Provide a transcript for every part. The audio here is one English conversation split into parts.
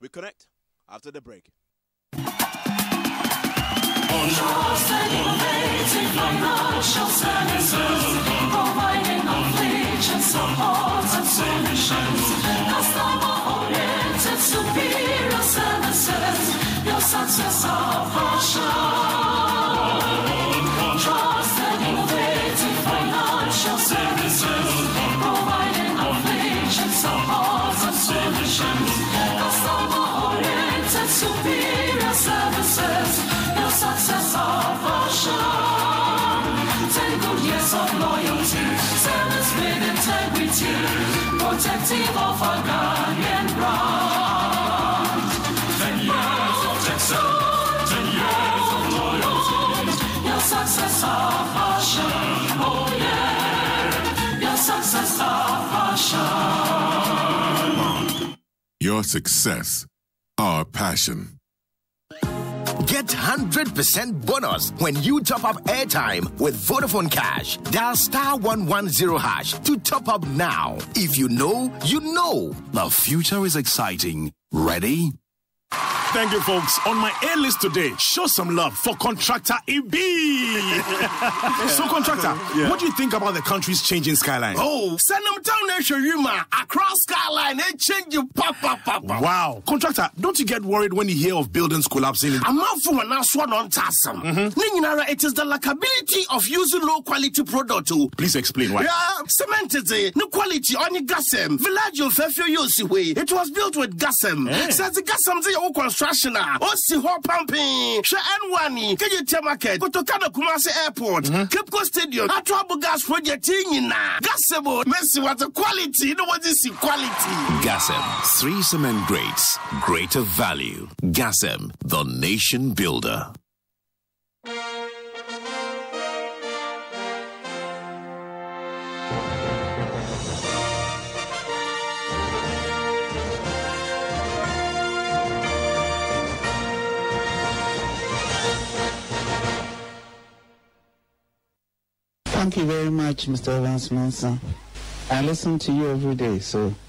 reconnect after the break. Trust and innovative financial services, providing knowledge and support and solutions. Customer-oriented, superior services, your success our passion. Trust and innovative financial services, providing knowledge and support and solutions. Customer-oriented, superior services. Success of passion. 10 good years of loyalty, service with integrity, protective of our guardian brand. 10 years of success, 10 years of loyalty. Your success of passion, oh yeah. Your success of passion. Your success, our passion. Get 100% bonus when you top up airtime with Vodafone Cash. Dial *110# to top up now. If you know, you know. The future is exciting. Ready? Thank you, folks. On my A list today, show some love for Contractor EB. So, Contractor, what do you think about the country's changing skyline? Oh, send them down there, Shurima. Across skyline, they change you. Wow. Contractor, don't you get worried when you hear of buildings collapsing? I'm out for an one on Tassam. It is the likability of using low quality product. Please explain why. Yeah, cement is no quality on the gasem. Village of Fefu. It was built with gasem. Says the gasem construction. See what pumping. N1 Kenya Market, Kotokana Kumasi Airport, Cape Coast Stadium, a trouble gas project in Gasebo. Messi, what the quality? You know what is the quality? Gasem, 3 cement grades, greater value. Gasem, the nation builder. Thank you very much, Mr. Evans Manson. I listen to you every day,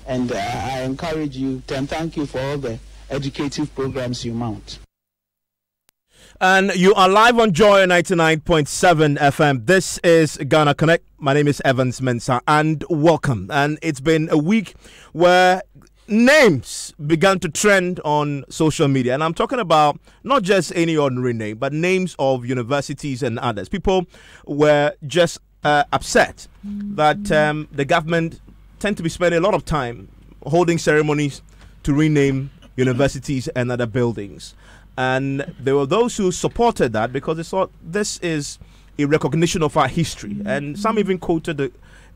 and I encourage you and thank you for all the educative programs you mount. And you are live on Joy 99.7 FM. This is Ghana Connect. My name is Evans Mensah, and welcome. And it's been a week where names began to trend on social media, and I'm talking about not just any ordinary name, but names of universities and others. People were just upset that the government tend to be spending a lot of time holding ceremonies to rename universities and other buildings, and there were those who supported that because they thought this is a recognition of our history, and some even quoted the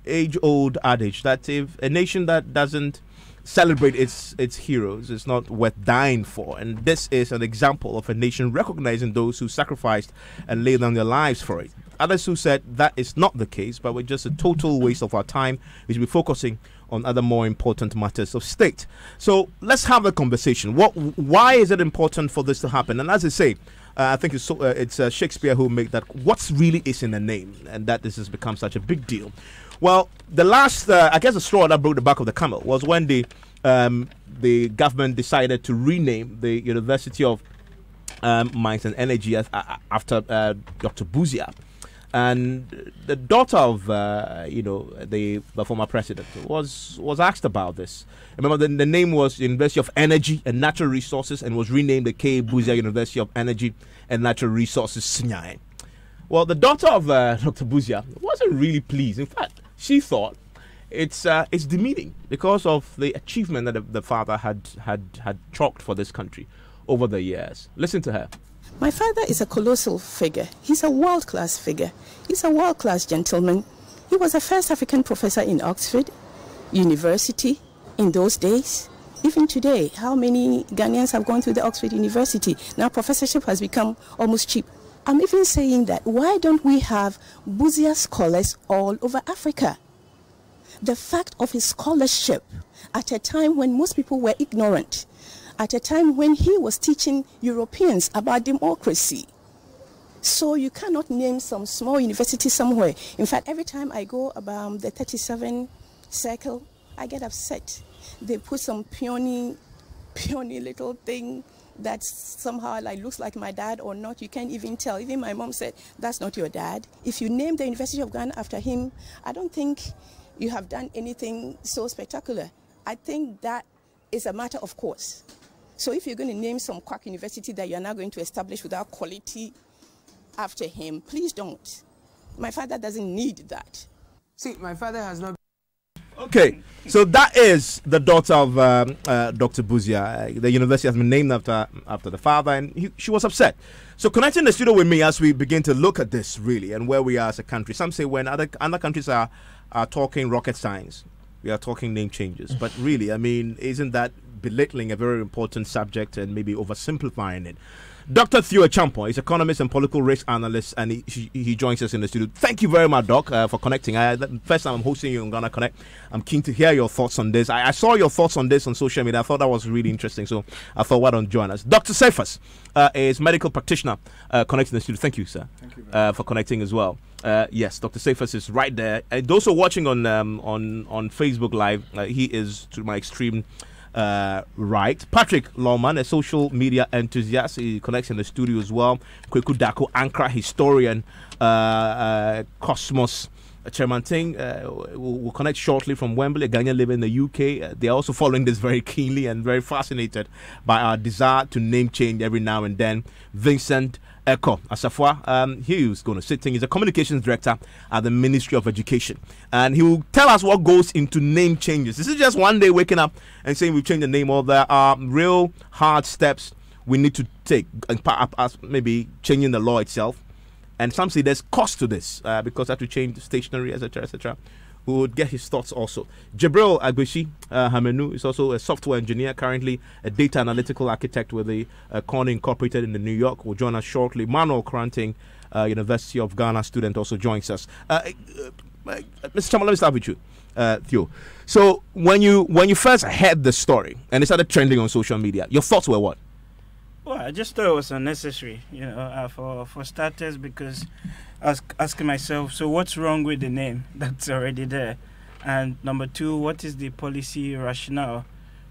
age-old adage that if a nation that doesn't celebrate its heroes is not worth dying for. And this is an example of a nation recognizing those who sacrificed and laid down their lives for it. Others who said that is not the case, but we're just a total waste of our time. We should be focusing on other more important matters of state. So let's have a conversation. Why is it important for this to happen? And as I say, I think it's Shakespeare who made that. What really is in a name, and that this has become such a big deal. Well, the last, I guess, the straw that broke the back of the camel was when the government decided to rename the University of Mines and Energy after Dr. Buzia. And the daughter of, the former president was asked about this. Remember, the name was University of Energy and Natural Resources, and was renamed the K. Buzia University of Energy and Natural Resources, Sinyae. Well, the daughter of Dr. Buzia wasn't really pleased. In fact, she thought it's demeaning because of the achievement that the father had chalked for this country over the years. Listen to her. My father is a colossal figure. He's a world-class figure. He's a world-class gentleman. He was the first African professor in Oxford University in those days. Even today, how many Ghanaians have gone through the Oxford University? Now professorship has become almost cheap. I'm even saying that, why don't we have Buzia scholars all over Africa? The fact of his scholarship at a time when most people were ignorant, at a time when he was teaching Europeans about democracy. So you cannot name some small university somewhere. In fact, every time I go about the 37 circle, I get upset. They put some peony puny little thing that somehow like looks like my dad or not. You can't even tell. Even my mom said, that's not your dad. If you name the University of Ghana after him, I don't think you have done anything so spectacular. I think that is a matter of course. So if you're going to name some quack university that you're not going to establish without quality after him, please don't. My father doesn't need that. See, my father has not. Okay, so that is the daughter of Dr. Buzia. The university has been named after the father, and she was upset. So connecting the studio with me as we begin to look at this really and where we are as a country. Some say when other countries are talking rocket science, we are talking name changes. But really, I mean, isn't that belittling a very important subject and maybe oversimplifying it? Dr. Theo Champo is economist and political risk analyst, and he joins us in the studio. Thank you very much, Doc, for connecting. First time I'm hosting you on Ghana Connect. I'm keen to hear your thoughts on this. I saw your thoughts on this on social media. I thought that was really interesting, so I thought, why don't join us? Dr. Cephas is medical practitioner connecting the studio. Thank you, sir, for connecting as well. Yes, Dr. Cephas is right there. And those who are watching on Facebook Live, he is to my extreme right. Patrick Lawman, a social media enthusiast, he connects in the studio as well. Kweku Dako Ankara, historian, Cosmos Chairman Ting will connect shortly from Wembley. A Ghanaian living in the UK. They are also following this very keenly and very fascinated by our desire to name change every now and then. Vincent Eko Asafwa, he is going to sit in. He's a communications director at the Ministry of Education, and he will tell us what goes into name changes. This is just one day waking up and saying we've changed the name, or there are real hard steps we need to take, and as maybe changing the law itself. And some say there's cost to this because I have to change the stationery, etc., etc. We would get his thoughts also. Jibril Agbeshi Hamenu is also a software engineer, currently a data analytical architect with the Corning Incorporated in the New York. Will join us shortly. Manuel Kranting, University of Ghana student, also joins us. Mr. Chama, let me start with you, Theo. So when you first heard the story and it started trending on social media, your thoughts were what? Well, I just thought it was unnecessary, for starters, because I was asking myself, so what's wrong with the name that's already there? And number two, what is the policy rationale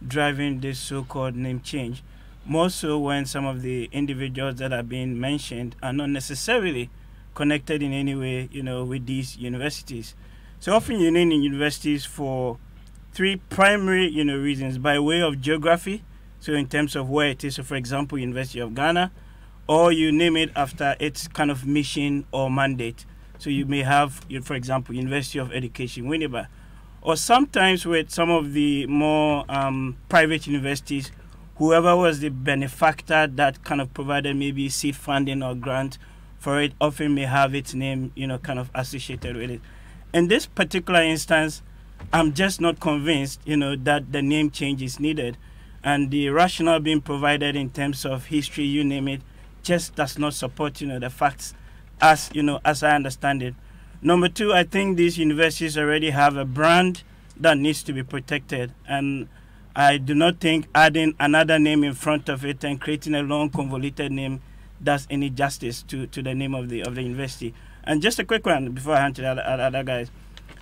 driving this so-called name change? More so when some of the individuals that are being mentioned are not necessarily connected in any way, with these universities. So often you name universities for three primary, reasons: by way of geography, so in terms of where it is, so for example, University of Ghana, or you name it after its kind of mission or mandate. So you may have, for example, University of Education, Winneba. Or sometimes with some of the more private universities, whoever was the benefactor that kind of provided maybe seed funding or grant for it often may have its name, kind of associated with it. In this particular instance, I'm just not convinced, that the name change is needed. And the rationale being provided in terms of history, you name it, just does not support, the facts as I understand it. Number two, I think these universities already have a brand that needs to be protected. And I do not think adding another name in front of it and creating a long, convoluted name does any justice to the name of the university. And just a quick one before I hand to the other guys.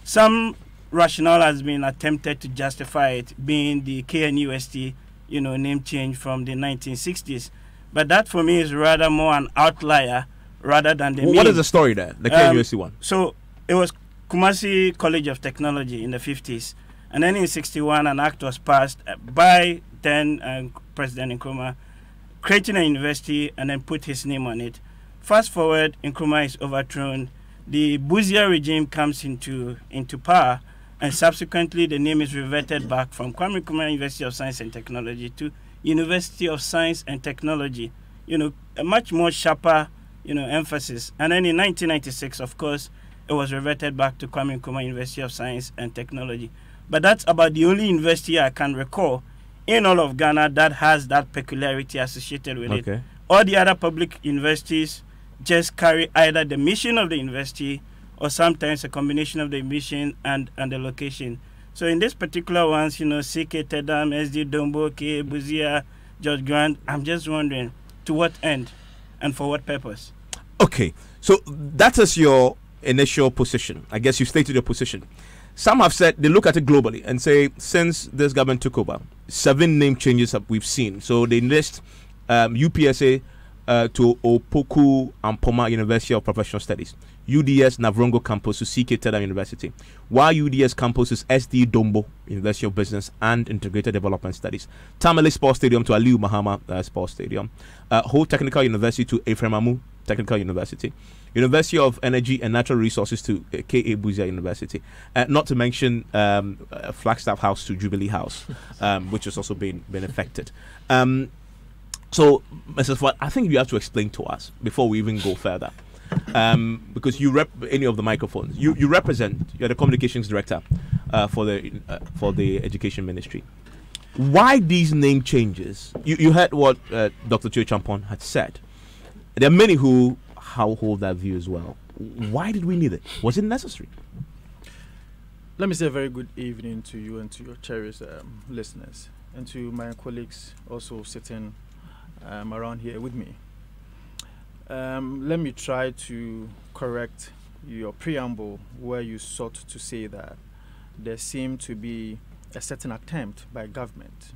Some rationale has been attempted to justify it being the KNUST name change from the 1960s. But that for me is rather more an outlier rather than the What is the story there, the KNUST one? So it was Kumasi College of Technology in the 50s. And then in 61, an act was passed by then President Nkrumah, creating a university and then put his name on it. Fast forward, Nkrumah is overthrown. The Buzia regime comes into power, and subsequently the name is reverted back from Kwame Nkrumah University of Science and Technology to University of Science and Technology. A much more sharper, emphasis. And then in 1996, of course, it was reverted back to Kwame Nkrumah University of Science and Technology. But that's about the only university I can recall in all of Ghana that has that peculiarity associated with it. All the other public universities just carry either the mission of the university or sometimes a combination of the mission and the location. So in this particular ones, CK Tedam, SD Dombo, K Buzia, George Grant, I'm just wondering to what end and for what purpose? Okay, so that is your initial position. I guess you stated your position. some have said they look at it globally and say since this government took over, 7 name changes that we've seen. So they list UPSA to Opoku Ampoma University of Professional Studies, UDS Navrongo campus to CK Teda University, while UDS campus is SD Dombo University of Business and Integrated Development Studies, Tamale Sports Stadium to Aliu Mahama Sports Stadium, Ho Technical University to Efremamu Technical University, University of Energy and Natural Resources to K.A. Buzia University, not to mention Flagstaff House to Jubilee House, which has also been affected. So, Mrs. Fuad, I think you have to explain to us before we even go further, because you rep any of the microphones. You're the communications director for the Education Ministry. Why these name changes? You heard what Dr. Choi Champon had said. There are many who hold that view as well. Why did we need it? Was it necessary? Let me say a very good evening to you and to your cherished listeners, and to my colleagues also sitting around here with me. Let me try to correct your preamble where you sought to say that there seemed to be a certain attempt by government,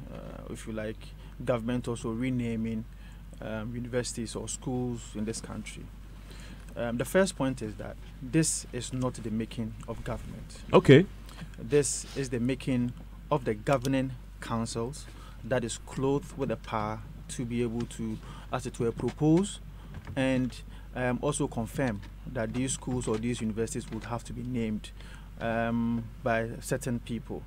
if you like, government also renaming universities or schools in this country. The first point is that this is not the making of government. Okay. This is the making of the governing councils that is clothed with the power to be able to, as it were, propose and also confirm that these schools or these universities would have to be named by certain people.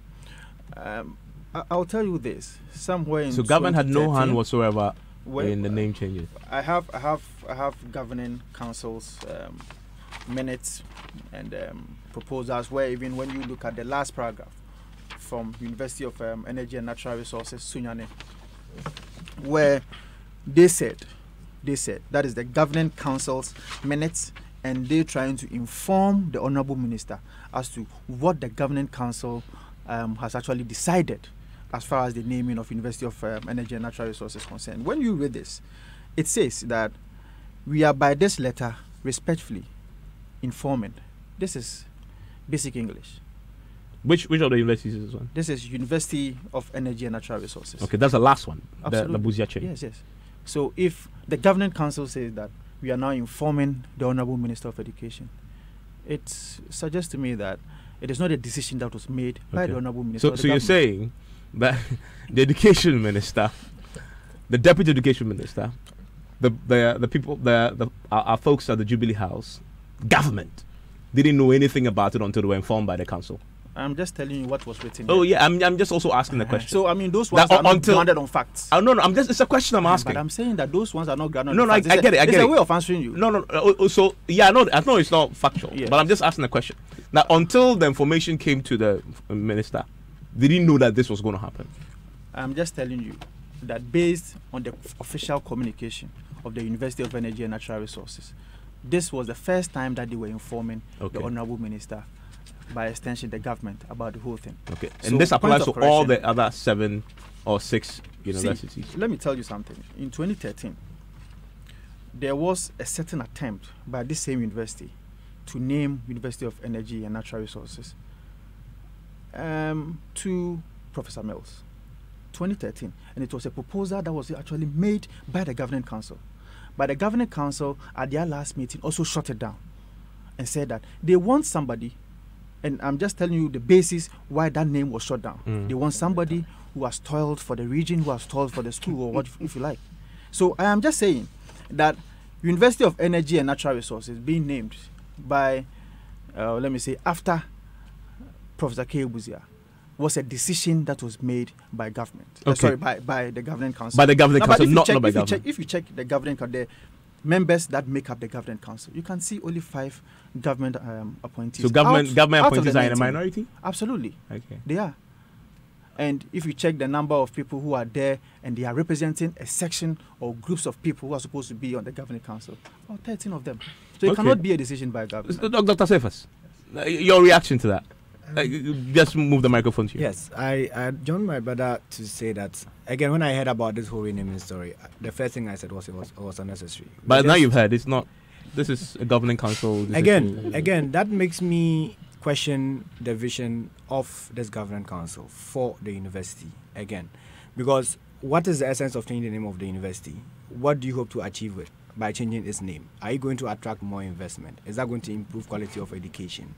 I'll tell you this: somewhere in so government had no hand whatsoever in the name changes. I have governing councils minutes and proposals where even when you look at the last paragraph from University of Energy and Natural Resources, Sunyane, where they said that is the governing council's minutes, and they're trying to inform the honorable minister as to what the governing council has actually decided as far as the naming of University of Energy and Natural Resources is concerned. When you read this, it says that we are by this letter respectfully informing. This is basic English. Which of the universities is this one? This is University of Energy and Natural Resources. Okay, that's the last one. Absolutely. The Buzia chain. Yes. So if the governing council says that we are now informing the Honorable Minister of Education, it suggests to me that it is not a decision that was made by the Honorable Minister. So you're saying that the Education Minister, the Deputy Education Minister, the people, our folks at the Jubilee House, government, didn't know anything about it until they were informed by the council. I'm just telling you what was written. Oh yeah, I'm just also asking the question. So I mean, those ones are not grounded on facts. No, it's a question I'm asking. But I'm saying that those ones are not grounded on facts. I get it. It's a way of answering you. So yeah, I know it's not factual, yes. But I'm just asking the question. Now, until the information came to the minister, they didn't know that this was going to happen. I'm just telling you that based on the official communication of the University of Energy and Natural Resources, this was the first time that they were informing the Honorable Minister, by extension the government, about the whole thing. Okay, so and this applies to all the other 7 or 6 universities. See, let me tell you something. In 2013, there was a certain attempt by this same university to name University of Energy and Natural Resources to Professor Mills. 2013, and it was a proposal that was actually made by the governing council. But the governing council at their last meeting also shut it down and said that they want somebody, and I'm just telling you the basis why that name was shut down. They want somebody who has toiled for the region, who has toiled for the school, or what if you like. So I am just saying that University of Energy and Natural Resources being named by, let me say, after Professor K. Buzia was a decision that was made by government. By the governing council. By the governing council, not by government. If you check the governing council, the members that make up the governing council, you can see only 5 government appointees. So government appointees are in a minority? Absolutely. Okay. They are. And if you check the number of people who are there and they are representing a section or groups of people who are supposed to be on the governing council, about 13 of them. So it cannot be a decision by government. Dr. Cephas, your reaction to that? Just move the microphone to you. Yes, I joined my brother to say that, again, when I heard about this whole renaming story, the first thing I said was it was unnecessary. But now you've heard, it's not, this is a governing council. Again, that makes me question the vision of this governing council for the university again, because what is the essence of changing the name of the university? What do you hope to achieve with by changing its name? Are you going to attract more investment? Is that going to improve quality of education?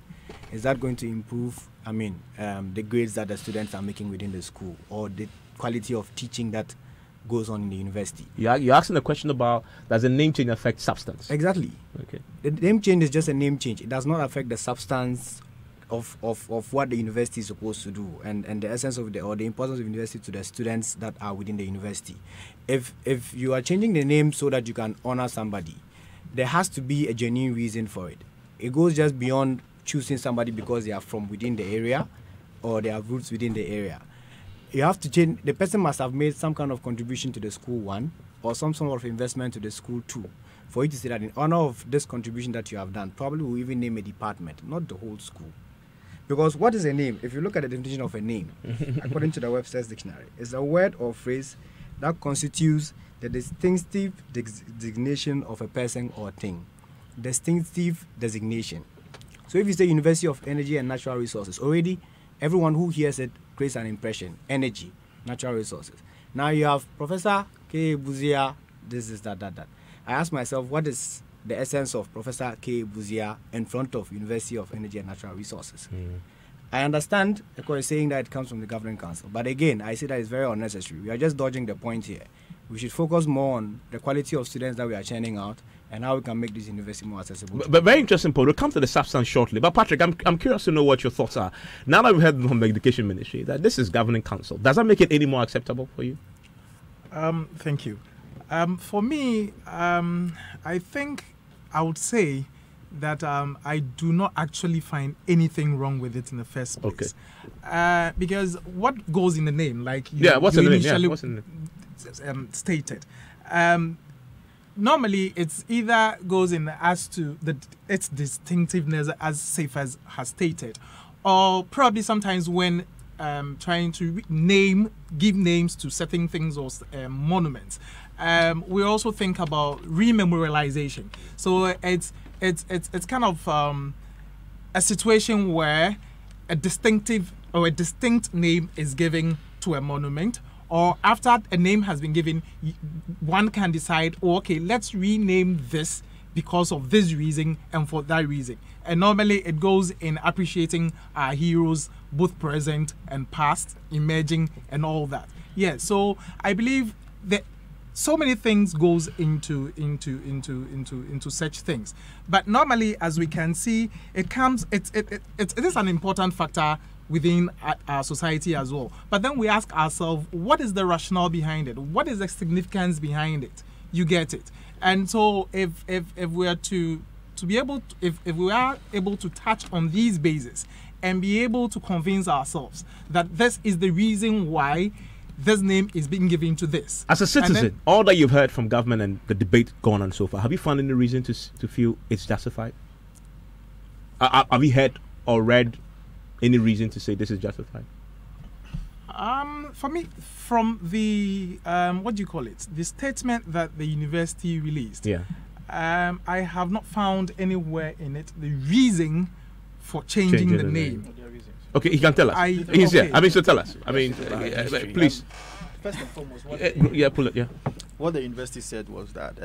Is that going to improve, the grades that the students are making within the school, or the quality of teaching that goes on in the university? You're asking a question about, does a name change affect substance? Exactly. Okay. The name change is just a name change. It does not affect the substance of what the university is supposed to do, and the essence of the importance of university to the students that are within the university. If you are changing the name so that you can honor somebody, there has to be a genuine reason for it. It goes just beyond choosing somebody because they are from within the area or they have roots within the area. You have to change. The person must have made some kind of contribution to the school, one, or some sort of investment to the school, two, for you to say that in honor of this contribution that you have done, probably we'll even name a department, not the whole school. Because what is a name? If you look at the definition of a name, according to the Webster's dictionary, it's a word or phrase that constitutes the distinctive designation of a person or thing. Distinctive designation. So if you say University of Energy and Natural Resources, already everyone who hears it creates an impression. Energy, natural resources. Now you have Professor K. Buzia, this is that. I ask myself, what is the essence of Professor K. Buzia in front of University of Energy and Natural Resources? I understand Eko is saying that it comes from the governing council, but again, I say that it's very unnecessary. We are just dodging the point here. We should focus more on the quality of students that we are churning out and how we can make this university more accessible. But very interesting, Paul. We'll come to the substance shortly. But Patrick, I'm curious to know what your thoughts are. Now that we've heard from the Education Ministry that this is governing council, does that make it any more acceptable for you? Thank you. For me, I think I would say that I do not actually find anything wrong with it in the first place. Okay. Because what goes in the name, like you, what's you in the initially name? What's in the stated, normally it's either goes in as to its distinctiveness, as Safe has stated, or probably sometimes when trying to give names to certain things or monuments. We also think about rememorialization. So it's kind of a situation where a distinctive or a distinct name is given to a monument, or after a name has been given, one can decide, okay, let's rename this because of this reason and for that reason. And normally it goes in appreciating our heroes, both present and past, emerging and all that. Yeah, so I believe that so many things goes into such things, but normally, as we can see, it is an important factor within our society as well. But then we ask ourselves, what is the rationale behind it? What is the significance behind it? You get it. And so if we are to be able to, if we are able to touch on these bases and be able to convince ourselves that this is the reason why this name is being given to this. As a citizen, all that you've heard from government and the debate going on so far, have you found any reason to feel it's justified? Have you heard or read any reason to say this is justified? For me, from the what do you call it? The statement that the university released. Yeah. I have not found anywhere in it the reason for changing the name. Okay, he can tell us. He's here. I mean, so tell us. I mean, please. First and foremost, pull it. Yeah. What the university said was that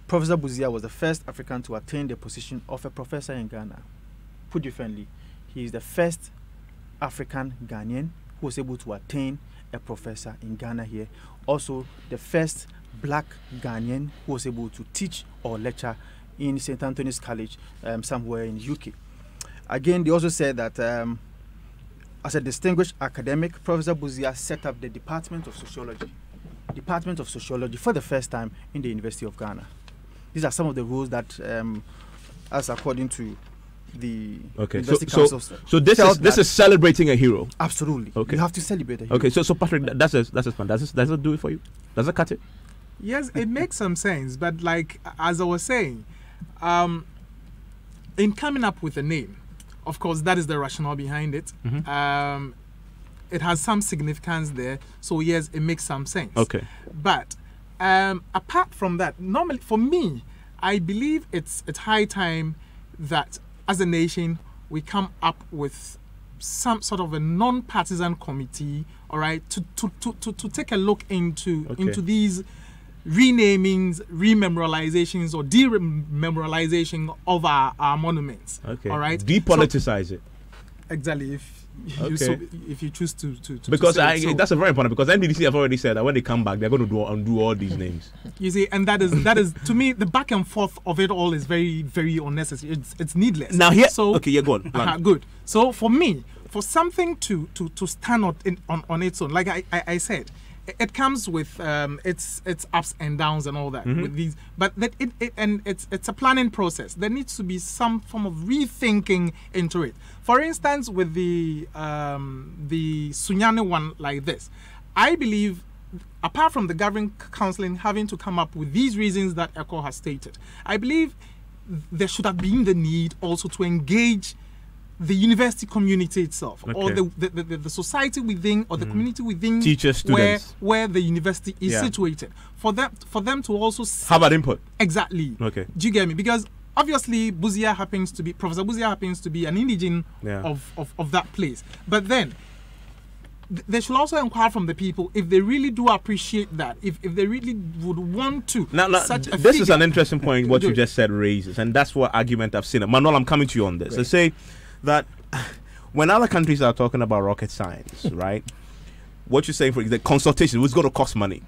Professor Buzia was the first African to attain the position of a professor in Ghana. Put differently, he is the first African Ghanaian who was able to attain a professor in Ghana here. Also, the first black Ghanaian who was able to teach or lecture in St. Anthony's College somewhere in the UK. Again, they also said that as a distinguished academic, Professor Buzia set up the Department of Sociology for the first time in the University of Ghana. These are some of the rules that, as according to the University Council. So this is celebrating a hero. Absolutely. Okay. You have to celebrate a hero. Okay, so Patrick, that's fun. Does it do it for you? Does it cut it? Yes, it makes some sense. But like as I was saying, in coming up with a name, of course, that is the rationale behind it. Mm-hmm. It has some significance there. So, yes, it makes some sense. Okay. But apart from that, normally, for me, I believe it's high time that as a nation, we come up with some sort of a non-partisan committee, all right, to take a look into these renamings, rememorializations, or dememorialization of our monuments. Okay. All right. Depoliticize it. Exactly. If you choose to because say so. That's a very important, because NDDC have already said that when they come back they're going to undo all these names. You see, and that is to me, the back and forth of it all is very, very unnecessary. It's needless. Now here, so okay, yeah, go on. Good. So for me, for something to stand on its own, like I said, it comes with its ups and downs and all that with these, but that it's a planning process. There needs to be some form of rethinking into it. For instance, with the Sunyani one like this, I believe, apart from the governing council having to come up with these reasons that ECHO has stated, I believe there should have been the need also to engage the university community itself, or the society within, or the community within, teachers, students, where the university is situated, for them to also have an input. Exactly. Okay. Do you get me? Because obviously Professor Buzia happens to be an indigene of that place, but then they should also inquire from the people if they really do appreciate that, if they really would want to. Now this is an interesting point what you just said raises, and that's what argument I've seen. Manuel, I'm coming to you on this. They say that when other countries are talking about rocket science, right, what you're saying for the consultation was going to cost money.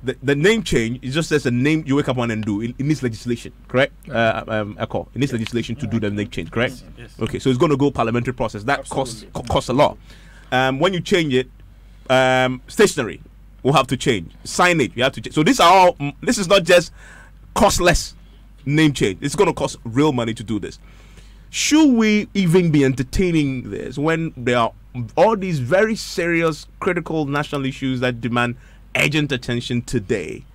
The name change is just as a name you wake up on and do. It needs legislation, correct? ECHO. It needs legislation to do the name change, correct? Yes. Okay, so it's going to go parliamentary process. That costs a lot. When you change it, stationery will have to change. Signage, you have to change. So this is not just costless name change. It's going to cost real money to do this. Should we even be entertaining this when there are all these very serious, critical national issues that demand urgent attention today?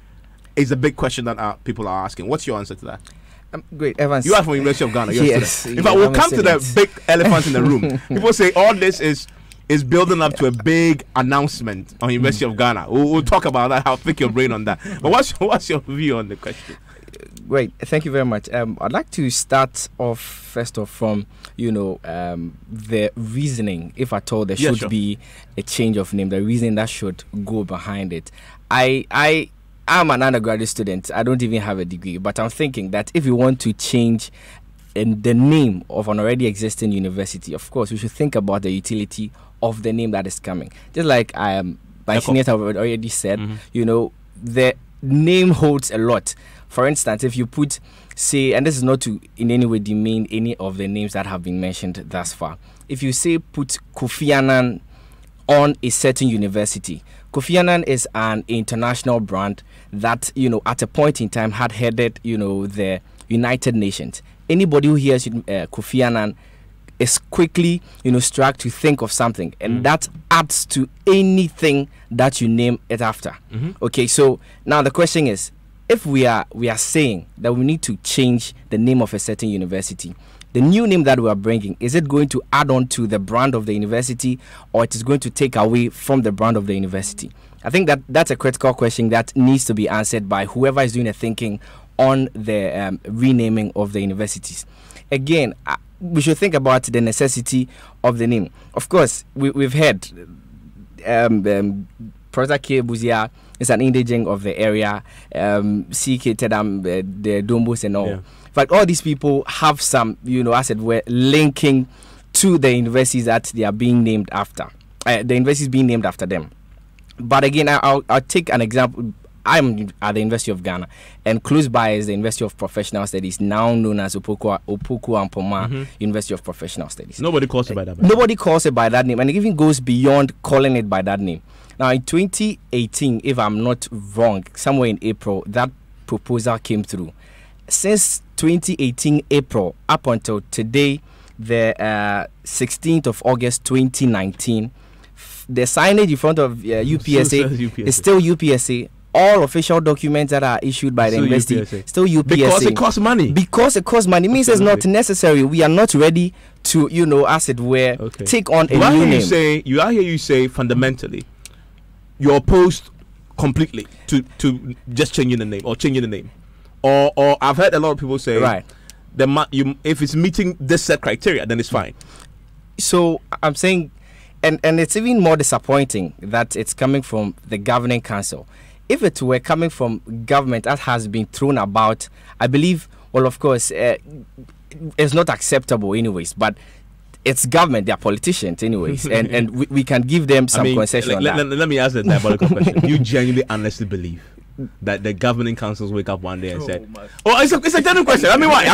Is a big question that people are asking. What's your answer to that? Great, Evans. You are from University of Ghana. Yes. In fact, we'll come to the big elephant in the room. People say all this is building up to a big announcement on University of Ghana. We'll talk about that. I'll pick your brain on that. But what's your view on the question? Great, thank you very much. I'd like to start off first off from the reasoning, if at all there should be a change of name, the reason that should go behind it. I am an undergraduate student. I don't even have a degree, but I'm thinking that if we want to change the name of an already existing university, of course we should think about the utility of the name that is coming. Just like my seniors have already said, the name holds a lot. For instance, if you put, say, and this is not to in any way demean any of the names that have been mentioned thus far. If you say put Kofi Annan on a certain university, Kofi Annan is an international brand that, at a point in time had headed, the United Nations. Anybody who hears Kofi Annan is quickly, struck to think of something, and that adds to anything that you name it after. Okay, so now the question is, if we are saying that we need to change the name of a certain university, the new name that we are bringing, is it going to add on to the brand of the university, or it is going to take away from the brand of the university? I think that's a critical question that needs to be answered by whoever is doing the thinking on the renaming of the universities. Again, we should think about the necessity of the name. Of course, we've heard Professor K. Buzia is an indigene of the area, C.K. Tedam, the Dombos and all. Yeah. In fact, all these people have some, as it were, linking to the universities that they are being named after. The universities being named after them. But again, I'll take an example. I'm at the University of Ghana, and close by is the University of Professional Studies, now known as Opoku Ampoma University of Professional Studies. Nobody calls it by that name. Nobody calls it by that name, and it even goes beyond calling it by that name. Now, in 2018, if I'm not wrong, somewhere in April, that proposal came through. Since 2018 April up until today, the 16th of August 2019, the signage in front of UPSA is still UPSA. All official documents that are issued by the university still UPSA. Because it costs money. Because it costs money. It means it's not necessary. We are not ready to, as it were, take on a new name. I hear you say fundamentally, you're opposed completely to just changing the name or changing the name. Or I've heard a lot of people say if it's meeting this set criteria, then it's fine. So I'm saying, and it's even more disappointing that it's coming from the governing council. If it were coming from government that has been thrown about, I believe, well, of course, it's not acceptable anyways, but it's government, they are politicians anyways, and we can give them some concession. Let me ask a diabolical question. You genuinely, honestly believe that the governing councils wake up one day and said, "Oh, it's a genuine question." I mean, why?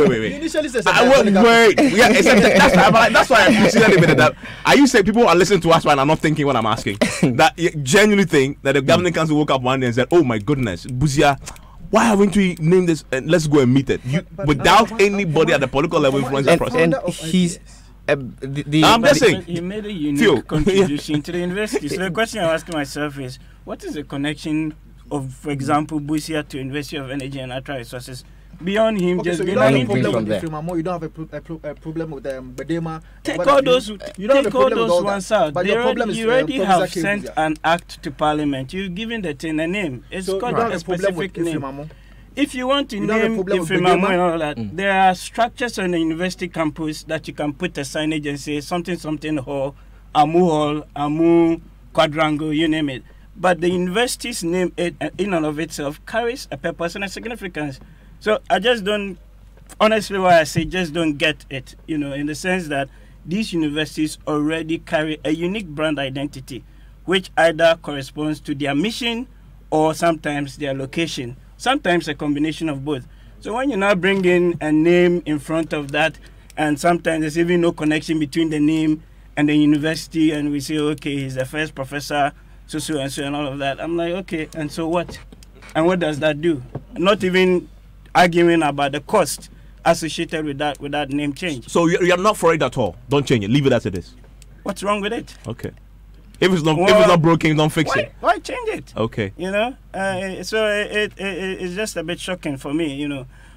Wait. Initially says that's why I'm considering that. Are you saying people are listening to us and are not thinking what I'm asking? That you genuinely think that the governing council woke up one day and said, "Oh my goodness, Buzia, why haven't we named this? And let's go and meet it," without anybody at the political level influencing the process. And he's. I'm just saying he made a unique contribution to the university. So the question I'm asking myself is, what is the connection of, for example, Busia to University of Energy and Natural Resources beyond him just being an independent? You don't have a problem with Bedema. Take all those ones out. You already have sent an act to Parliament. You've given the thing a name. It's got a specific name. If you want to name Ifemamo and all that, there are structures on the university campus that you can put a signage and say something hall, Amu quadrangle, you name it. But the university's name in and of itself carries a purpose and a significance. So I just don't, honestly, why I say just don't get it, in the sense that these universities already carry a unique brand identity, which either corresponds to their mission or sometimes their location. Sometimes a combination of both. So when you now bring in a name in front of that, and sometimes there's even no connection between the name and the university, and we say, okay, he's the first professor, so and all of that. I'm like, okay, and so what? And what does that do? Not even arguing about the cost associated with that name change. So you're not for it at all? Don't change it. Leave it as it is. What's wrong with it? Okay. If it's not broken, don't fix it. Why change it? Okay. So it's just a bit shocking for me,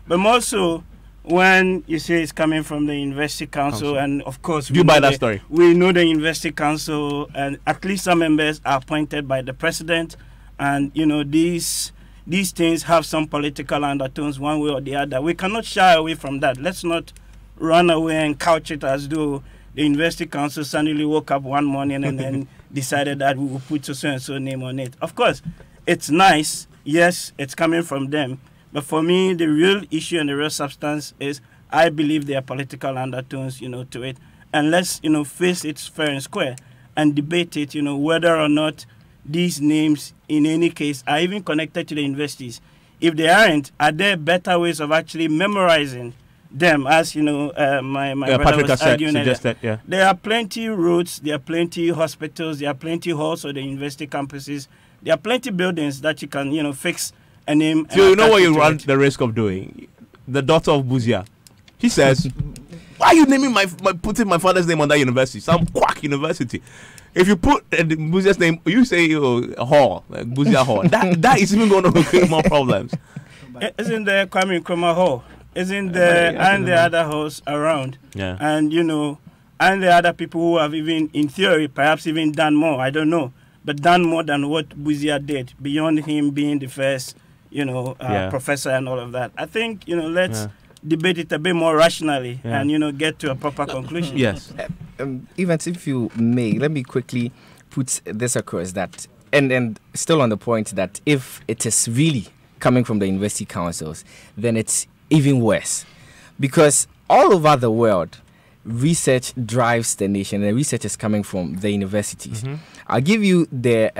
But more so when you say it's coming from the University Council, and of course, you buy that story. We know the University Council, and at least some members are appointed by the president, and these things have some political undertones one way or the other. We cannot shy away from that. Let's not run away and couch it as though the University Council suddenly woke up one morning and then decided that we will put so and so name on it. Of course, it's nice. Yes, it's coming from them. But for me, the real issue and the real substance is I believe there are political undertones, to it. And let's, face it fair and square and debate it, whether or not these names, in any case, are even connected to the universities. If they aren't, are there better ways of actually memorizing them? As my brother was arguing earlier. There are plenty roads, there are plenty hospitals, there are plenty halls of the university campuses, there are plenty buildings that you can, fix a name. So you know what you run the risk of doing? The daughter of Buzia, he says, "Why are you naming putting my father's name on that university? Some quack university." If you put Buzia's name, you say hall, like Buzia Hall. That is even going to create more problems. Isn't there Kwame Nkrumah Hall? Isn't there and the other halls around? Yeah. And and the other people who have even, in theory, perhaps even done more. I don't know, but done more than what Buzia did beyond him being the first, professor and all of that. I think let's debate it a bit more rationally and get to a proper conclusion. Yes. Evans, if you may, let me quickly put this across that, and still on the point that if it is really coming from the university councils, then it's even worse, because all over the world, research drives the nation, and research is coming from the universities. I'll give you the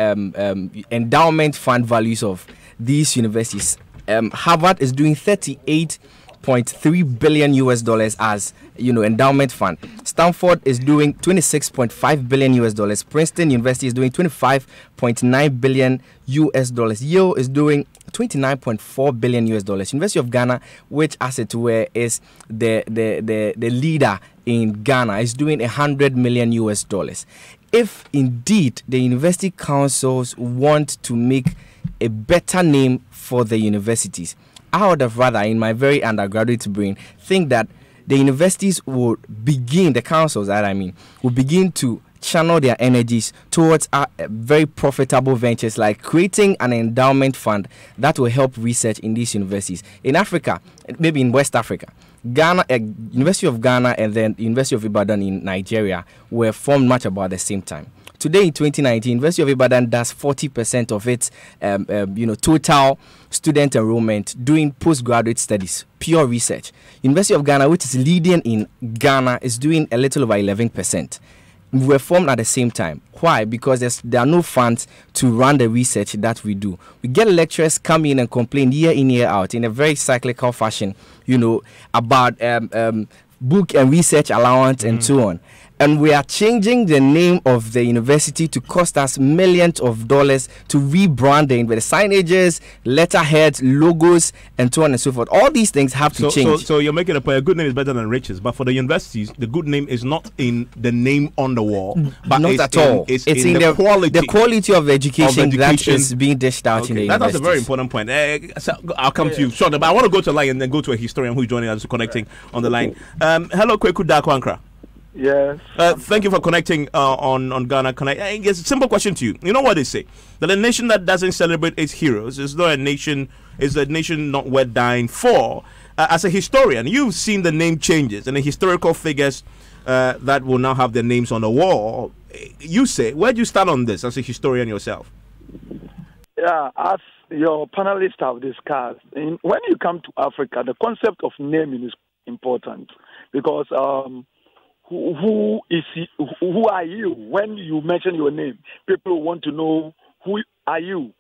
endowment fund values of these universities. Harvard is doing $38.3 billion as endowment fund. Stanford is doing $26.5 billion. Princeton University is doing $25.9 billion. Yale is doing $29.4 billion. University of Ghana, which as it were is the leader in Ghana, is doing $100 million. If indeed the university councils want to make a better name for the universities, I would have rather, in my very undergraduate brain, think that the universities will begin, the councils that will begin to channel their energies towards very profitable ventures like creating an endowment fund that will help research in these universities. In Africa, maybe in West Africa, Ghana, University of Ghana and then University of Ibadan in Nigeria were formed much about the same time. Today in 2019, University of Ibadan does 40% of its total student enrollment doing postgraduate studies, pure research. University of Ghana, which is leading in Ghana, is doing a little over 11%. We were formed at the same time. Why? Because there are no funds to run the research that we do. We get lecturers come in and complain year in, year out in a very cyclical fashion, about book and research allowance and so on. And we are changing the name of the university to cost us millions of dollars to rebrand the signages, letterheads, logos, and so on and so forth. All these things have to change. So you're making a point. A good name is better than riches. But for the universities, the good name is not in the name on the wall, but not at all. It's in the quality. The quality of education that is being dished out in the universities. That's a very important point. So I'll come to you shortly, but I want to go to the line and then go to a historian who's joining us, connecting on the line. Hello, Kweku Dakwankra. Yes. Thank you for connecting on Ghana Connect. It's a simple question to you. You know what they say? That a nation that doesn't celebrate its heroes is not a nation. Is a nation not worth dying for. As a historian, you've seen the name changes and the historical figures that will now have their names on the wall. You say, where do you stand on this as a historian yourself? Yeah, as your panelists have discussed, when you come to Africa, the concept of naming is important because. Who are you? When you mention your name, people want to know who are you.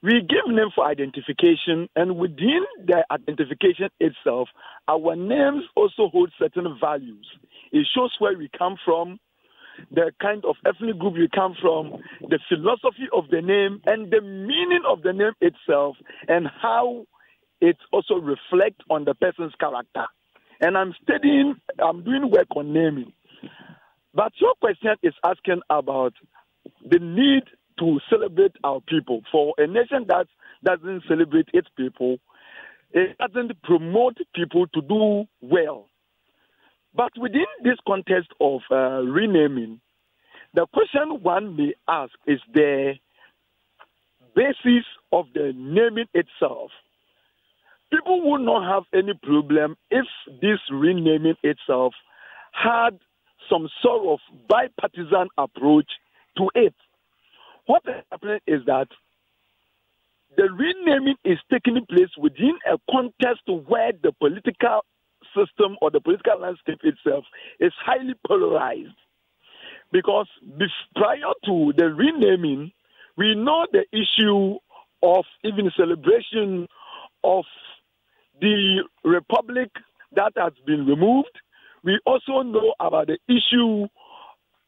We give name for identification, and within the identification itself, our names also hold certain values. It shows where we come from, the kind of ethnic group we come from, the philosophy of the name, and the meaning of the name itself, and how it also reflects on the person's character. And I'm doing work on naming. But your question is asking about the need to celebrate our people. For a nation that doesn't celebrate its people, it doesn't promote people to do well. But within this context of renaming, the question one may ask is the basis of the naming itself. People would not have any problem if this renaming itself had some sort of bipartisan approach to it. What is happening is that the renaming is taking place within a context where the political system or the political landscape itself is highly polarized. Because prior to the renaming, we know the issue of even celebration of the republic that has been removed. We also know about the issue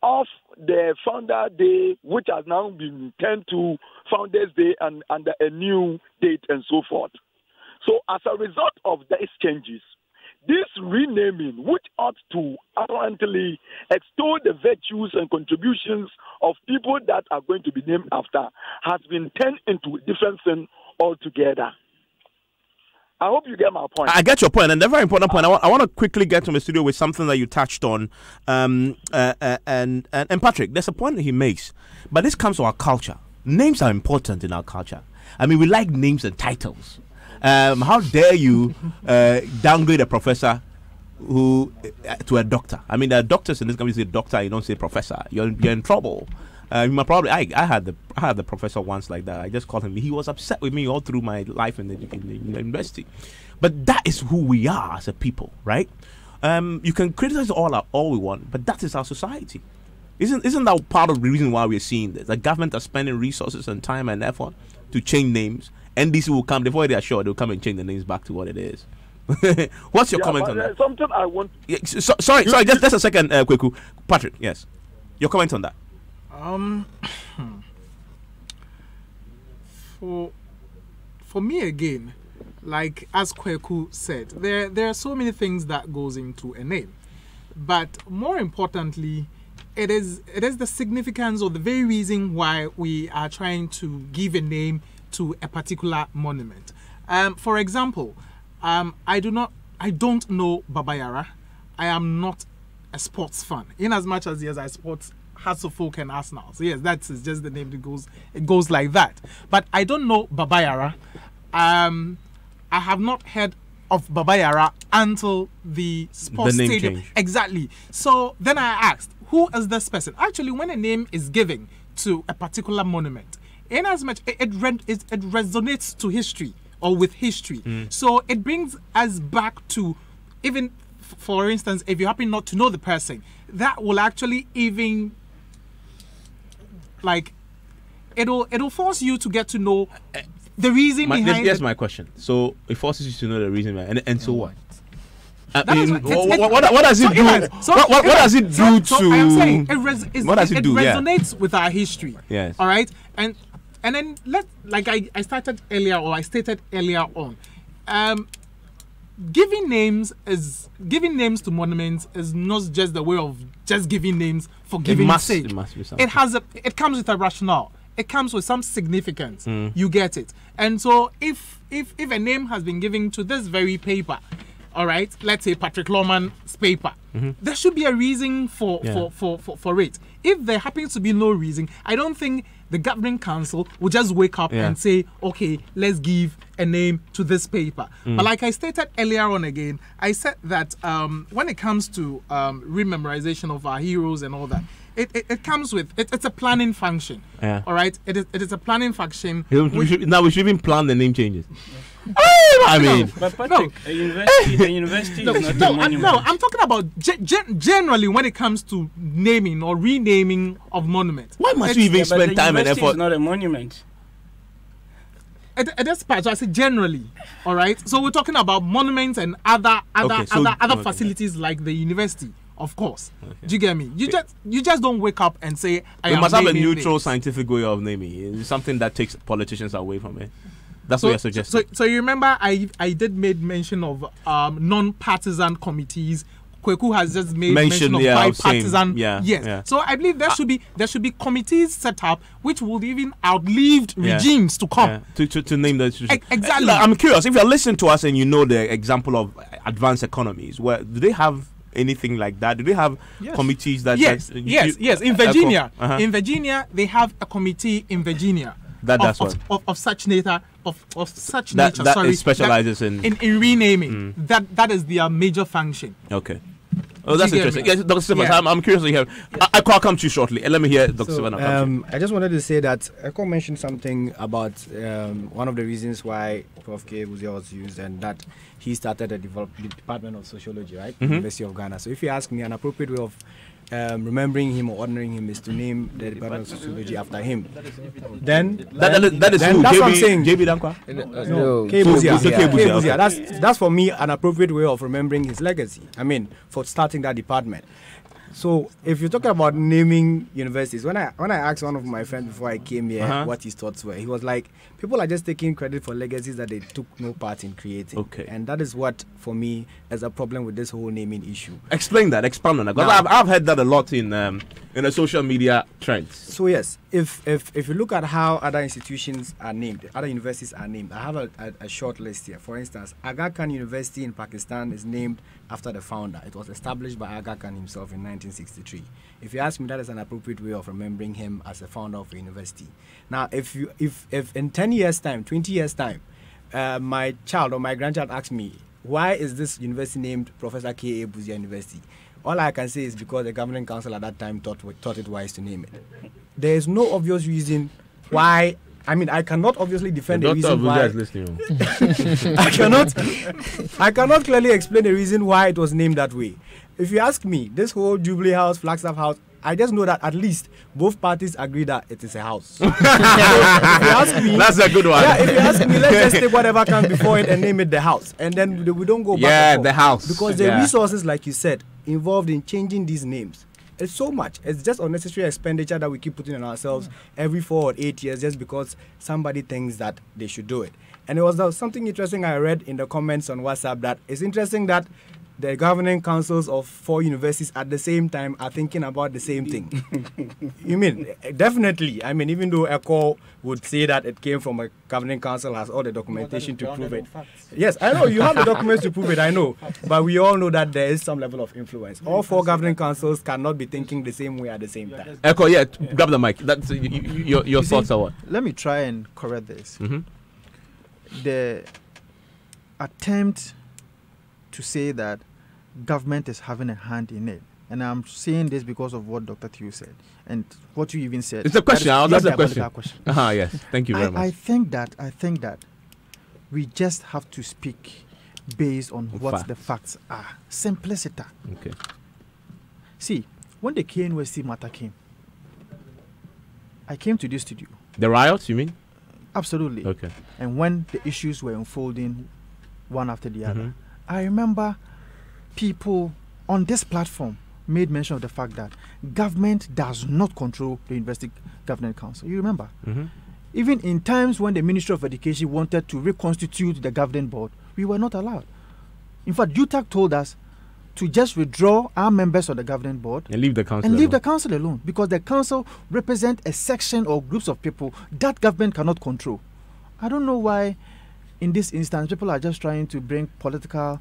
of the Founder Day, which has now been turned to Founders Day and under a new date and so forth. So as a result of these changes, this renaming, which ought to apparently extol the virtues and contributions of people that are going to be named after, has been turned into a different thing altogether. I hope you get my point. I get your point, and a very important point. I want to quickly get to the studio with something that you touched on, and Patrick. There's a point that he makes, but this comes to our culture. Names are important in our culture. I mean, we like names and titles. How dare you downgrade a professor to a doctor? I mean, there are doctors in this country say doctor, you don't say professor. You're in trouble. I had the professor once like that. I just called him. He was upset with me all through my life in the university. But that is who we are as a people, right? You can criticize all we want, but that is our society. Isn't that part of the reason why we're seeing this? The government are spending resources and time and effort to change names. NDC will come, before they are sure, they'll come and change the names back to what it is. What's your comment on that? Something I want. Yeah, sorry, just a second, Kweku. Patrick, yes. Your comment on that? For me again, like as Kweku said, there are so many things that goes into a name, but more importantly, it is the significance or the very reason why we are trying to give a name to a particular monument. For example, I don't know Baba Yara. I am not a sports fan. In as much as yes, I support Hasselfolk and Arsenal. So yes, that's just the name that goes. It goes like that. But I don't know Babayara. I have not heard of Babayara until the sports name stadium. change. Exactly. So then I asked, who is this person? Actually, when a name is given to a particular monument, in as much it resonates to history or with history, so it brings us back to even, for instance, if you happen not to know the person, that will actually even like it'll force you to get to know the reason behind. Here's my question. So it forces you to know the reason, and so what? What does it do? What does it do to? I am saying what does it do? It resonates with our history. Yes. All right. And then I started earlier, or I stated earlier on, giving names to monuments is not just the way of just giving names for giving sake. It must be something. It comes with a rationale. It comes with some significance. You get it. And so if a name has been given to this very paper, all right, let's say Patrick Lawman's paper, there should be a reason for it. If there happens to be no reason, I don't think the governing council will just wake up and say, okay, let's give a name to this paper. But like I stated earlier on again, I said that when it comes to rememorization of our heroes and all that, it comes with it's a planning function. All right, it is a planning function. We should even plan the name changes. I mean, but Patrick, a university is not a monument. No, I'm talking about generally when it comes to naming or renaming of monuments. Why must you even spend time and effort? It's not a monument. It is part. So I said generally. All right. So we're talking about monuments and other facilities like the university. Of course. Okay. Do you get me? You just don't wake up and say we must have a neutral scientific way of naming. It's something that takes politicians away from it. That's what you're suggesting. So you remember I did make mention of non-partisan committees. Kweku has just made mention of bipartisan. Yes. So I believe there should be committees set up which will even outlive regimes to come. To name the institution. Exactly. I'm curious, if you're listening to us and you know the example of advanced economies, where do they have anything like that? Do they have committees that? Yes. In Virginia, they have a committee in Virginia. Of such nature. That specializes in renaming. That is their major function. Okay. Oh, that's interesting. Yes, Dr. Stevens, I'm curious to hear. I'll come to you shortly. Let me hear Dr. Stevens. I just wanted to say that Eko mentioned something about one of the reasons why Prof. K. Buzia was used, and that he started the Department of Sociology, right? University of Ghana. So if you ask me, an appropriate way of remembering him or honoring him is to name the Department of Sociology after him. Then that is who? That's what I'm saying. JB Dankwa? No, K. Buzia. That's for me an appropriate way of remembering his legacy. I mean, for starting that department. So if you're talking about naming universities, when I asked one of my friends before I came here what his thoughts were, he was like, people are just taking credit for legacies that they took no part in creating. Okay. And that is what, for me, is a problem with this whole naming issue. Expand on that, because I've heard that a lot in the social media trends. So yes, if you look at how other institutions are named, other universities are named, I have a short list here. For instance, Aga Khan University in Pakistan is named after the founder. It was established by Aga Khan himself in 1963. If you ask me, that is an appropriate way of remembering him as a founder of a university. Now, if in 10 years' time, 20 years' time, my child or my grandchild asks me, why is this university named Professor K.A. Buzia University? All I can say is because the governing council at that time thought it wise to name it. There is no obvious reason why. I mean, I cannot obviously defend the reason why. I cannot clearly explain the reason why it was named that way. If you ask me, this whole Jubilee House, Flagstaff House, I just know that at least both parties agree that it is a house. So if you ask me, that's a good one. Yeah, if you ask me, let's just take whatever comes before it and name it the house, and then we don't go back. Yeah, the house. Because the resources, like you said, involved in changing these names. It's so much. It's just unnecessary expenditure that we keep putting on ourselves every 4 or 8 years just because somebody thinks that they should do it. And it was something interesting I read in the comments on WhatsApp that it's interesting that the governing councils of 4 universities at the same time are thinking about the same thing. You mean, definitely. I mean, even though ECHO would say that it came from a governing council, has all the documentation to prove it. Yes, I know, you have the documents to prove it, I know. But we all know that there is some level of influence. All 4 governing councils cannot be thinking the same way at the same time. ECHO, grab the mic. That's your thoughts are what? Let me try and correct this. Mm-hmm. The attempt to say that government is having a hand in it, and I'm saying this because of what Dr. Theo said and what you even said. It's a question. That's a question. Yes. Thank you very much. I think that we just have to speak based on what the facts are. Simplicity. Okay. See, when the KNUST matter came, I came to this studio. The riots, you mean? Absolutely. Okay. And when the issues were unfolding one after the other, I remember people on this platform made mention of the fact that government does not control the University Governing Council. You remember? Even in times when the Ministry of Education wanted to reconstitute the governing board, we were not allowed. In fact, UTAC told us to just withdraw our members of the governing board and leave the council alone. The council alone, because the council represents a section or groups of people that government cannot control. I don't know why in this instance people are just trying to bring political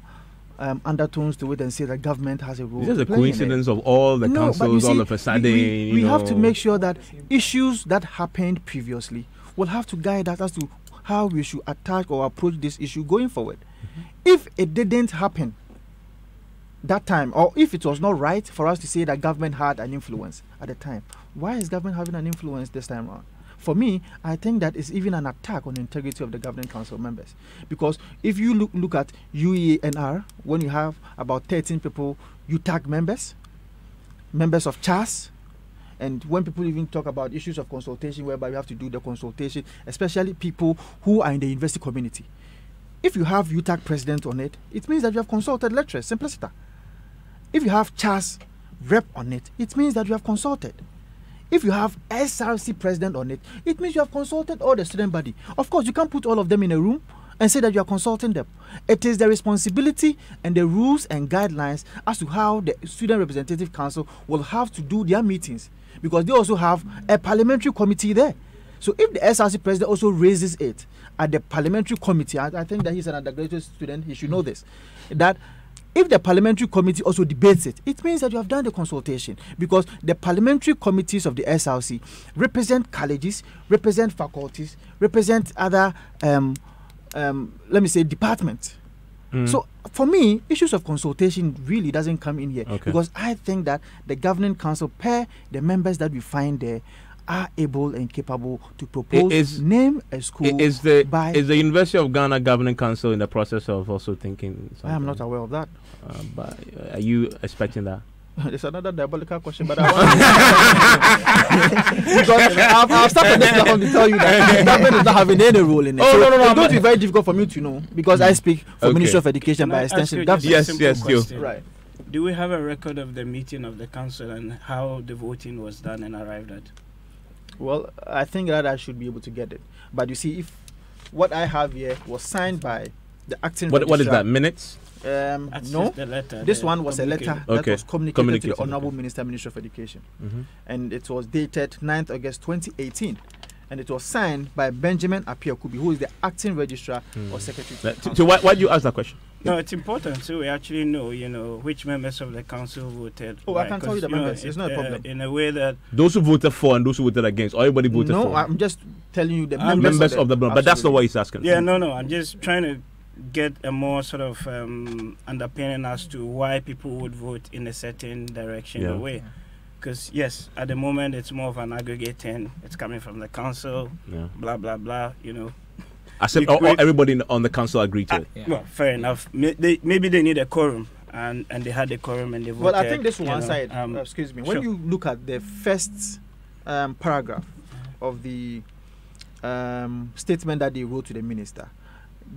undertones to it and say that government has a role. Is this a coincidence of all the councils all of a sudden? We have to make sure that issues that happened previously will have to guide us as to how we should attack or approach this issue going forward. If it didn't happen that time, or if it was not right for us to say that government had an influence at the time, why is government having an influence this time around? For me, I think that is even an attack on the integrity of the governing council members. Because if you look at UENR, when you have about 13 people, UTAG members of CHAS, and when people even talk about issues of consultation, whereby you have to do the consultation, especially people who are in the university community. If you have UTAG president on it, it means that you have consulted lecturers, simplicity. If you have CHAS rep on it, it means that you have consulted. If you have SRC president on it, it means you have consulted all the student body. Of course, you can't put all of them in a room and say that you are consulting them. It is the responsibility and the rules and guidelines as to how the Student Representative Council will have to do their meetings, because they also have a parliamentary committee there. So if the SRC president also raises it at the parliamentary committee, I think that he's an undergraduate student, he should know this, that if the parliamentary committee also debates it, it means that you have done the consultation, because the parliamentary committees of the SRC represent colleges, represent faculties, represent other, let me say, departments. So for me, issues of consultation really doesn't come in here, because I think that the governing council, per the members that we find there, are able and capable to propose, name a school. Is the University of Ghana Governing Council in the process of also thinking something? I am not aware of that. But are you expecting that? It's another diabolical question, but I want because I've started this platform to tell you that the government is not having any role in it. Oh, no, it's going to be very difficult for me to know, because I speak for Ministry of Education by extension. Yes. Right. Do we have a record of the meeting of the council and how the voting was done and arrived at? Well, I think that I should be able to get it. But you see, if what I have here was signed by the acting registrar. What is that, minutes? No, this one was a letter that was communicated to the Honorable Minister of Education. And it was dated 9th August 2018. And it was signed by Benjamin Appiah-Kubi, who is the acting registrar or secretary. So why do you ask that question? No, it's important so we actually know, which members of the council voted. Oh, I can tell you the members. It's not a problem. In a way that those who voted for and those who voted against, or everybody voted for. No, I'm just telling you the members of the block. But that's not what he's asking. Yeah, no. I'm just trying to get a more sort of underpinning as to why people would vote in a certain direction or way. Because yes, at the moment it's more of an aggregate thing. It's coming from the council, blah blah blah. I said everybody on the council agreed to it. Well, fair enough. Maybe they need a quorum, and they had a quorum and they voted. Well, I think this one side. Excuse me. When you look at the first paragraph of the statement that they wrote to the minister,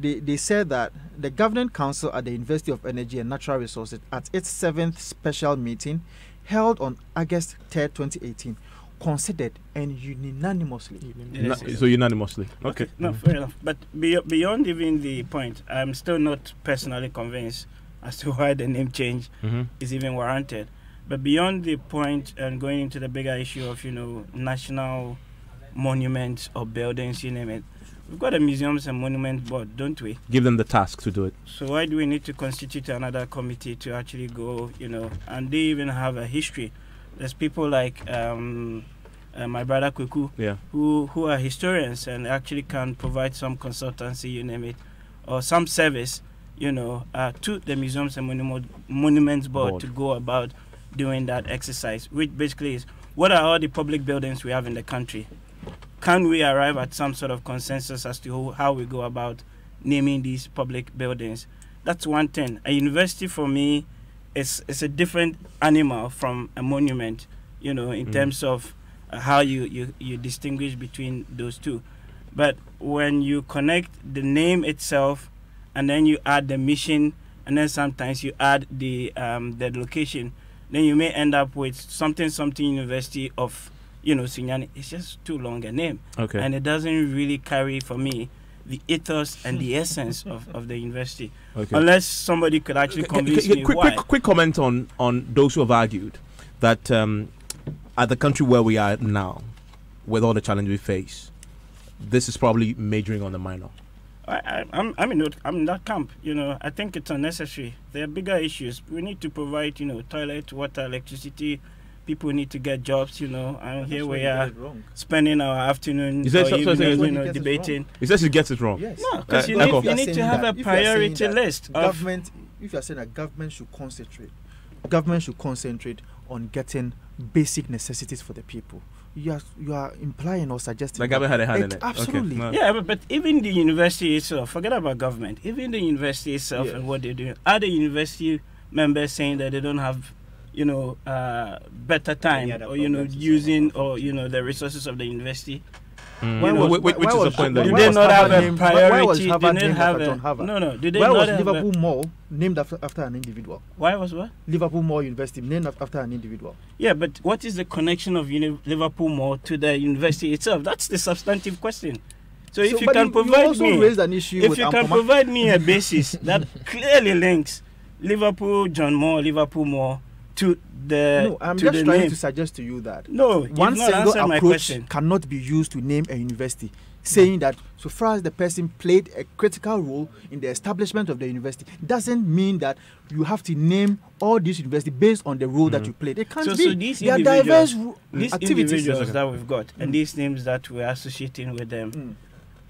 they said that the governing council at the University of Energy and Natural Resources, at its 7th special meeting held on August 3rd, 2018, considered and unanimously. So unanimously. Okay. No, fair enough. But beyond even the point, I'm still not personally convinced as to why the name change is even warranted. But beyond the point and going into the bigger issue of, national monuments or buildings, you name it, we've got a museums and monuments board, don't we? Give them the task to do it. So why do we need to constitute another committee to actually go, and they even have a history. There's people like my brother Kuku, who are historians and actually can provide some consultancy, you name it, or some service, to the museums and monuments board to go about doing that exercise, which basically is, what are all the public buildings we have in the country? Can we arrive at some sort of consensus as to how we go about naming these public buildings? That's one thing. A university for me is a different animal from a monument, in terms of how you distinguish between those two. But when you connect the name itself and then you add the mission and then sometimes you add the location, then you may end up with something university of Sunyani. It's just too long a name. Okay. And it doesn't really carry, for me, the ethos and the essence of the university. Okay. Unless somebody could actually convince me why. Quick comment on those who have argued that at the country where we are now, with all the challenges we face, this is probably majoring on the minor. I'm in that camp. I think it's unnecessary. There are bigger issues. We need to provide, toilet, water, electricity. People need to get jobs, and here we are spending our afternoon debating. He says he gets it wrong. Yes. No, because you need to have a priority list. Government, if you're saying that government should concentrate on getting basic necessities for the people. You are implying or suggesting the government had a hand in it. Absolutely. Okay. Yeah, but even the university itself, forget about government, even the university itself and what they're doing, are the university members saying that they don't have better time or using or the resources of the university? Which is the point? Did they not have a priority? Did they have Why was Liverpool Mall named after an individual? Why was what? Liverpool Mall University named after an individual. Yeah, but what is the connection of Liverpool Mall to the university itself? That's the substantive question. So if you can provide me, raised an issue if you can provide me a basis that clearly links Liverpool Mall to the no, I'm to just the trying name. To suggest to you that one single approach cannot be used to name a university, saying that so far as the person played a critical role in the establishment of the university doesn't mean that you have to name all these universities based on the role that you played. It can't be. So these they are diverse individuals that we've got and these names that we're associating with them,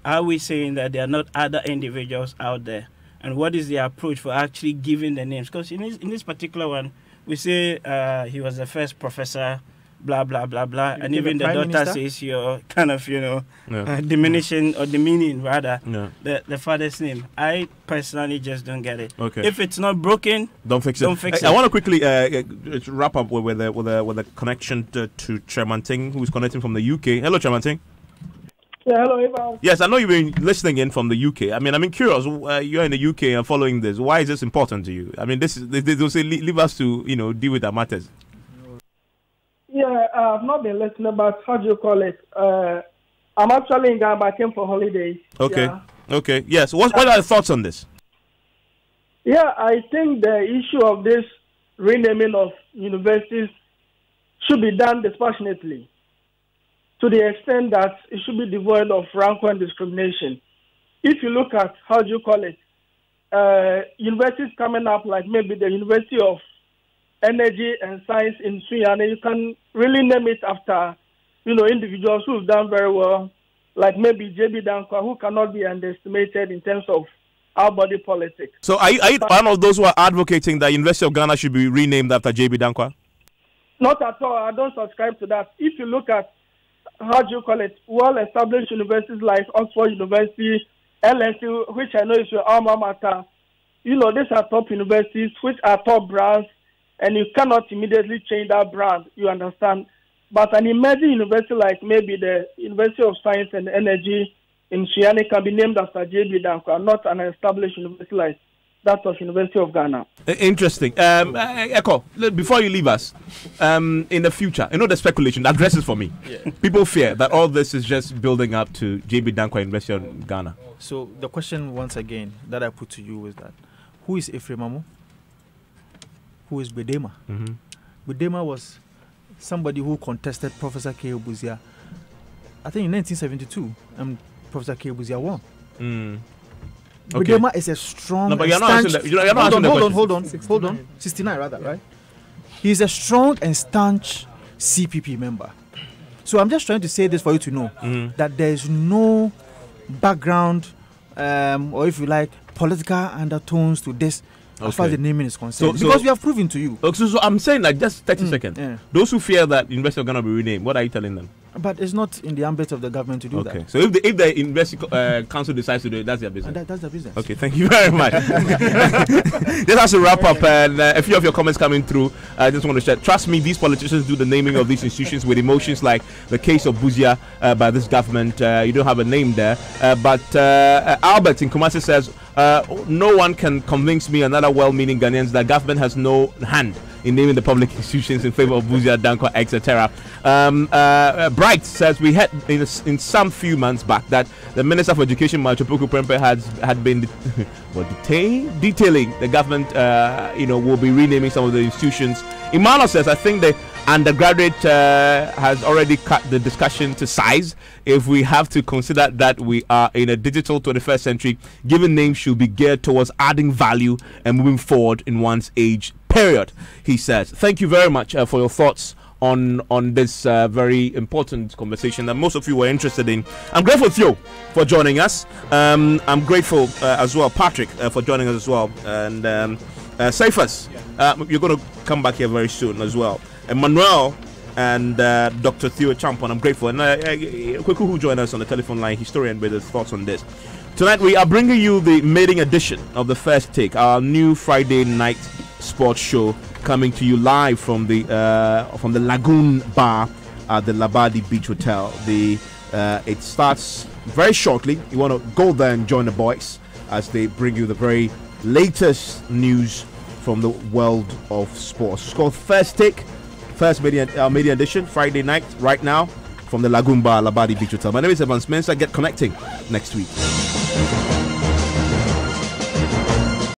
are we saying that there are not other individuals out there? And what is the approach for actually giving the names? Because in this particular one, we say he was the first professor, blah, blah, blah, blah. And even the daughter says you're kind of, diminishing or demeaning, rather, the father's name. I personally just don't get it. Okay. If it's not broken, don't fix it. I want to quickly wrap up with a connection to Chairman Ting, who's connecting from the UK. Hello, Chairman Ting. Yeah, hello, Ivan. Yes, I know you've been listening in from the UK. I mean, I'm curious. You're in the UK and following this. Why is this important to you? I mean, they'll say leave us to deal with our matters. Yeah, I've not been listening, but how do you call it? I'm actually in Ghana. I came for holidays. Okay. Yeah. Okay. Yes. What are your thoughts on this? Yeah, I think the issue of this renaming of universities should be done dispassionately, to the extent that it should be devoid of rancor and discrimination. If you look at, how do you call it, universities coming up like maybe the University of Energy and Science in Sunyani, you can really name it after, individuals who have done very well, like maybe J.B. Dankwa, who cannot be underestimated in terms of our body politics. So are you one of those who are advocating that University of Ghana should be renamed after J.B. Dankwa? Not at all. I don't subscribe to that. If you look at, how do you call it, well-established universities like Oxford University, LSU, which I know is your alma mater, these are top universities, which are top brands, and you cannot immediately change that brand, you understand. But an emerging university like maybe the University of Science and Energy in Sunyani can be named after J.B. Dankwa, not an established university like that of University of Ghana. Interesting. Echo, before you leave us, in the future, the speculation, address it for me. Yeah. People fear that all this is just building up to J.B. Dankwa University of Ghana. So the question once again that I put to you is that, who is Ephraim Amu? who is Bedema. Bedema was somebody who contested Professor K. Obuzia, I think in 1972, and Professor K. Obuzia won. Okay. Bedema is a strong. No, but you're not answering that. You're not answering the question. Hold on. 69 rather, right? He's a strong and staunch CPP member. So I'm just trying to say this for you to know that there is no background, or if you like, political undertones to this. As far as the naming is concerned, because we have proven to you. So I'm saying like just 30 seconds. Yeah. Those who fear that University of Ghana will be renamed, what are you telling them? But it's not in the ambit of the government to do that. Okay. So if the University Council decides to do it, that's their business. That's their business. Okay. Thank you very much. This has to wrap up, and a few of your comments coming through. I just want to share. Trust me, these politicians do the naming of these institutions with emotions, like the case of Buzia by this government. You don't have a name there, but Albert in Kumasi says. No one can convince me and other well-meaning Ghanaians that government has no hand in naming the public institutions in favor of Buzia, Danko, etc. Bright says we had in some few months back that the Minister for Education, Machopoku Prempe, had been detailing the government, will be renaming some of the institutions. Emmanuel says, I think the undergraduate has already cut the discussion to size. If we have to consider that we are in a digital 21st century, given names should be geared towards adding value and moving forward in one's age period, he says. Thank you very much for your thoughts on this very important conversation that most of you were interested in. I'm grateful, Theo, for joining us. I'm grateful as well, Patrick, for joining us as well. And Cephas, you're going to come back here very soon as well. Emmanuel and Dr. Theo Champon, I'm grateful. And Kweku, who joined us on the telephone line, historian with his thoughts on this. Tonight we are bringing you the maiden edition of The First Take, our new Friday night sports show, coming to you live from the Lagoon Bar at the Labadi Beach Hotel. It starts very shortly. You want to go there and join the boys as they bring you the very latest news from the world of sports. It's called First Take. First media edition, Friday night, right now, from the Lagoon Bar, Labadi Beach Hotel. My name is Evans Mensah. Get connecting next week.